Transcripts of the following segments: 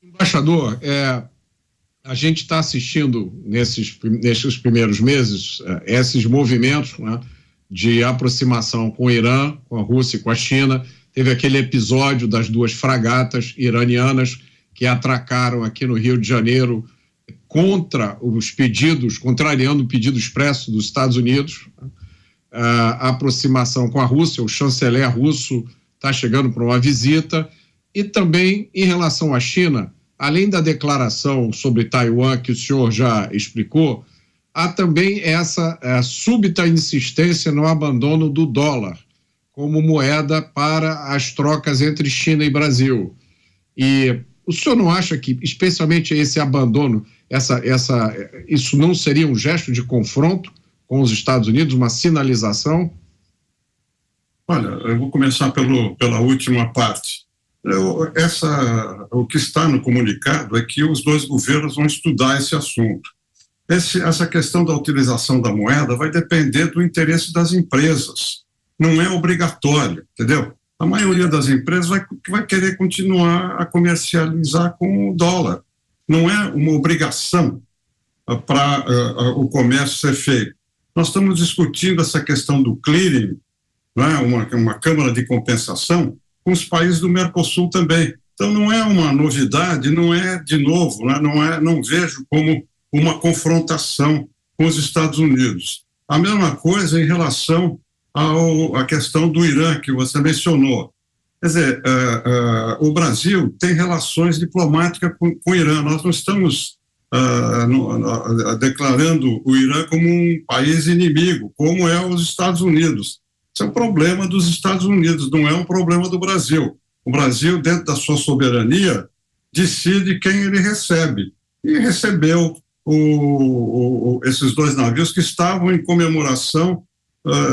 Embaixador, a gente está assistindo nesses primeiros meses esses movimentos, né, de aproximação com o Irã, com a Rússia e com a China. Teve aquele episódio das duas fragatas iranianas que atracaram aqui no Rio de Janeiro contra os pedidos, contrariando o pedido expresso dos Estados Unidos. A aproximação com a Rússia, o chanceler russo está chegando para uma visita. E também, em relação à China, além da declaração sobre Taiwan, que o senhor já explicou, há também essa súbita insistência no abandono do dólar como moeda para as trocas entre China e Brasil. E o senhor não acha que, especialmente esse abandono, isso não seria um gesto de confronto com os Estados Unidos, uma sinalização? Olha, eu vou começar pela última parte. O que está no comunicado é que os dois governos vão estudar esse assunto. Essa questão da utilização da moeda vai depender do interesse das empresas. Não é obrigatório, entendeu? A maioria das empresas vai querer continuar a comercializar com o dólar. Não é uma obrigação para o comércio ser feito. Nós estamos discutindo essa questão do clearing, né, uma câmara de compensação, com os países do Mercosul também. Então não é uma novidade, não é de novo, né, não vejo como uma confrontação com os Estados Unidos. A mesma coisa em relação à questão do Irã, que você mencionou. Quer dizer, o Brasil tem relações diplomáticas com o Irã. Nós não estamos declarando o Irã como um país inimigo, como é os Estados Unidos. Isso é um problema dos Estados Unidos, não é um problema do Brasil. O Brasil, dentro da sua soberania, decide quem ele recebe. E recebeu esses dois navios que estavam em comemoração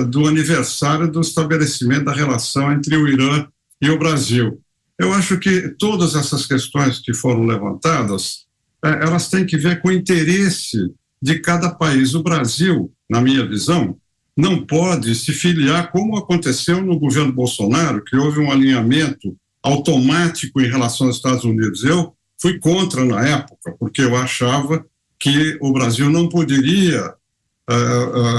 do aniversário do estabelecimento da relação entre o Irã e o Brasil. Eu acho que todas essas questões que foram levantadas, elas têm que ver com o interesse de cada país. O Brasil, na minha visão, não pode se filiar, como aconteceu no governo Bolsonaro, que houve um alinhamento automático em relação aos Estados Unidos. Eu fui contra na época, porque eu achava que o Brasil não poderia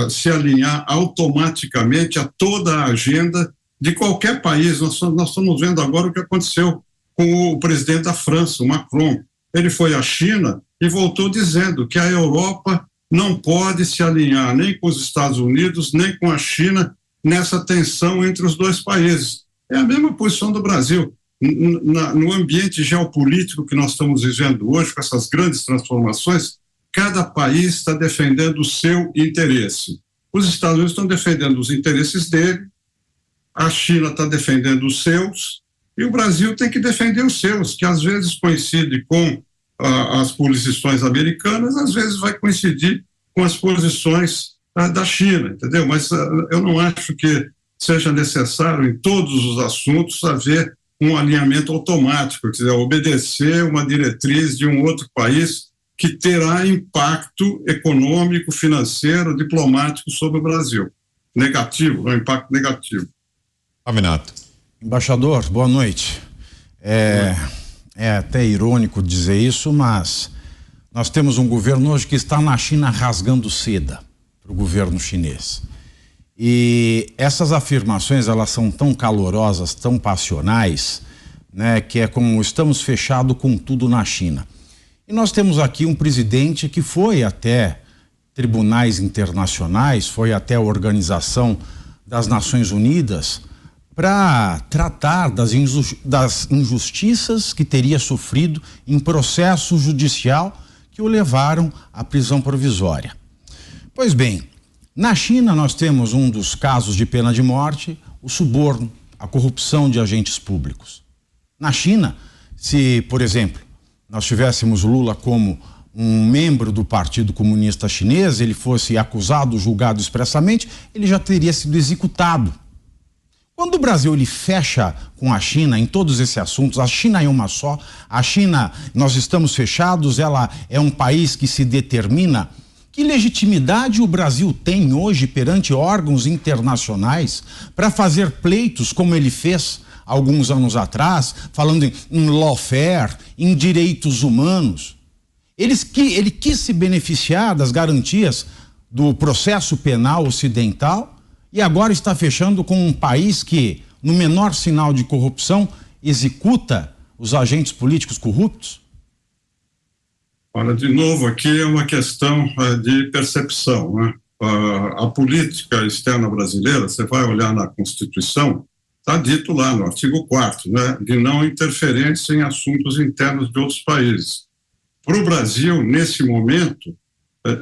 se alinhar automaticamente a toda a agenda de qualquer país. Nós estamos vendo agora o que aconteceu com o presidente da França, o Macron. Ele foi à China e voltou dizendo que a Europa não pode se alinhar nem com os Estados Unidos, nem com a China, nessa tensão entre os dois países. É a mesma posição do Brasil. No ambiente geopolítico que nós estamos vivendo hoje, com essas grandes transformações, cada país está defendendo o seu interesse. Os Estados Unidos estão defendendo os interesses dele, a China está defendendo os seus, e o Brasil tem que defender os seus, que às vezes coincide com as posições americanas, às vezes vai coincidir com as posições da China, entendeu? Mas eu não acho que seja necessário, em todos os assuntos, haver um alinhamento automático, quer dizer, obedecer uma diretriz de um outro país que terá impacto econômico, financeiro, diplomático sobre o Brasil. Negativo, um impacto negativo. Aminato. Embaixador, boa noite. É até irônico dizer isso, mas nós temos um governo hoje que está na China rasgando seda para o governo chinês. E essas afirmações, elas são tão calorosas, tão passionais, né, que é como estamos fechados com tudo na China. E nós temos aqui um presidente que foi até tribunais internacionais, foi até a Organização das Nações Unidas para tratar das injustiças que teria sofrido em processo judicial que o levaram à prisão provisória. Pois bem, na China nós temos um dos casos de pena de morte, o suborno, a corrupção de agentes públicos. Na China, se, por exemplo, nós tivéssemos Lula como um membro do Partido Comunista Chinês, ele fosse acusado, julgado expressamente, ele já teria sido executado. Quando o Brasil ele fecha com a China em todos esses assuntos, a China é uma só, a China, nós estamos fechados, ela é um país que se determina. Que legitimidade o Brasil tem hoje perante órgãos internacionais para fazer pleitos como ele fez alguns anos atrás, falando em lawfare, em direitos humanos. Ele quis se beneficiar das garantias do processo penal ocidental e agora está fechando com um país que, no menor sinal de corrupção, executa os agentes políticos corruptos? Olha, de novo, aqui é uma questão de percepção, né? A política externa brasileira, você vai olhar na Constituição, está dito lá no artigo 4º, né, de não interferência em assuntos internos de outros países. Para o Brasil, nesse momento,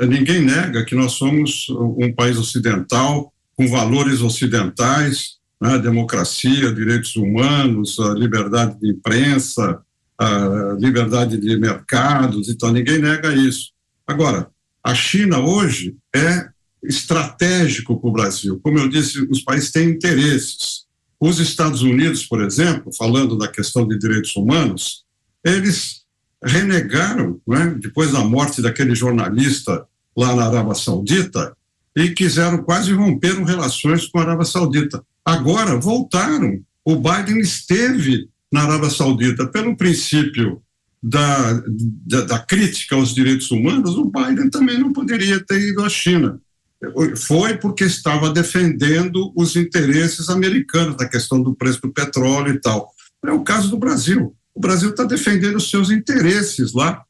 ninguém nega que nós somos um país ocidental, com valores ocidentais, né, democracia, direitos humanos, a liberdade de imprensa, a liberdade de mercados, então ninguém nega isso. Agora, a China hoje é estratégico para o Brasil. Como eu disse, os países têm interesses. Os Estados Unidos, por exemplo, falando da questão de direitos humanos, eles renegaram, né, depois da morte daquele jornalista lá na Arábia Saudita, e quiseram quase romper relações com a Arábia Saudita. Agora voltaram. O Biden esteve na Arábia Saudita pelo princípio da crítica aos direitos humanos. O Biden também não poderia ter ido à China. Foi porque estava defendendo os interesses americanos, da questão do preço do petróleo e tal. É o caso do Brasil. O Brasil está defendendo os seus interesses lá.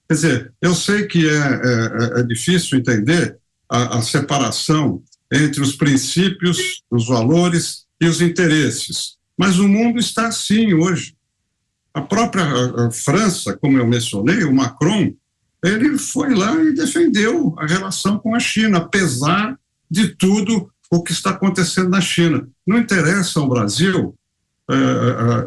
Quer dizer, eu sei que é difícil entender a separação entre os princípios, os valores e os interesses, mas o mundo está assim hoje. A própria França, como eu mencionei, o Macron, ele foi lá e defendeu a relação com a China, apesar de tudo o que está acontecendo na China. Não interessa ao Brasil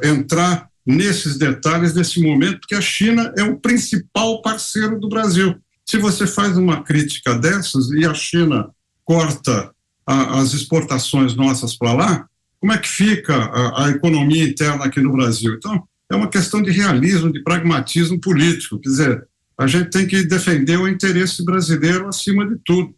entrar nesses detalhes nesse momento, porque a China é o principal parceiro do Brasil. Se você faz uma crítica dessas e a China corta as exportações nossas para lá, como é que fica a economia interna aqui no Brasil? Então, é uma questão de realismo, de pragmatismo político. Quer dizer, a gente tem que defender o interesse brasileiro acima de tudo.